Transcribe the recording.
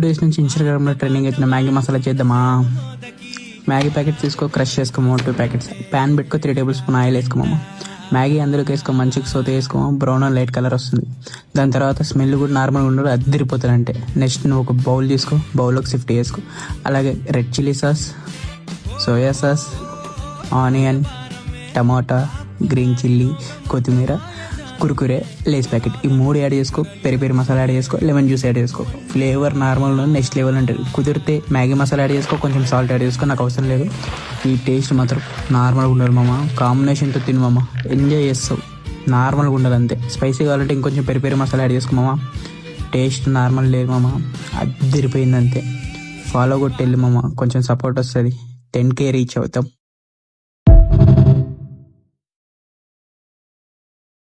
days నుంచి ఇన్స్టాగ్రామ్లో trending అవుతున్న మ్యాగీ మసాలా చేద్దామా? మ్యాగీ ప్యాకెట్ తీసుకో, క్రష్ చేసుకోమో 2 ప్యాకెట్స్. ప్యాన్ పెట్టుకో, 3 టేబుల్ స్పూన్ ఆయిల్ వేసుకోమమ్మా. మ్యాగీ అందులోకి వేసుకో, మంచిగా సోతే వేసుకోమో, బ్రౌన్ అండ్ లైట్ కలర్ వస్తుంది. దాని తర్వాత స్మెల్ కూడా నార్మల్గా ఉండదు, అద్దరిపోతుంది. అంటే నెక్స్ట్ నువ్వు ఒక బౌల్ తీసుకో, బౌల్లోకి షిఫ్ట్ చేసుకో. అలాగే red chilli sauce, soya sauce, onion, టమాటా, గ్రీన్ చిల్లీ, కొత్తిమీర, కురుకురే, లేస్ ప్యాకెట్, ఈ 3 యాడ్ చేసుకో. పెరి మసాలా యాడ్ చేసుకో, లెమన్ జ్యూస్ యాడ్ చేసుకో. ఫ్లేవర్ నార్మల్గా నెక్స్ట్ లెవెల్ ఉంటుంది. కుదిరితే మ్యాగీ మసాలా యాడ్ చేసుకో, కొంచెం సాల్ట్ యాడ్ చేసుకో, నాకు అవసరం లేదు. ఈ టేస్ట్ మాత్రం నార్మల్గా ఉండదు మామ. కాంబినేషన్తో తిను మామ, ఎంజాయ్ చేస్తావు. నార్మల్గా ఉండదు అంతే. స్పైసీ కావాలంటే ఇంకొంచెం పెరి మసాలా యాడ్ చేసుకో మామ. టేస్ట్ నార్మల్ లేదు మామ, అద్దరిపోయింది అంతే. ఫాలో కొట్టి వెళ్ళి మామ, కొంచెం సపోర్ట్ వస్తుంది. 10K రీచ్ అవుతాం.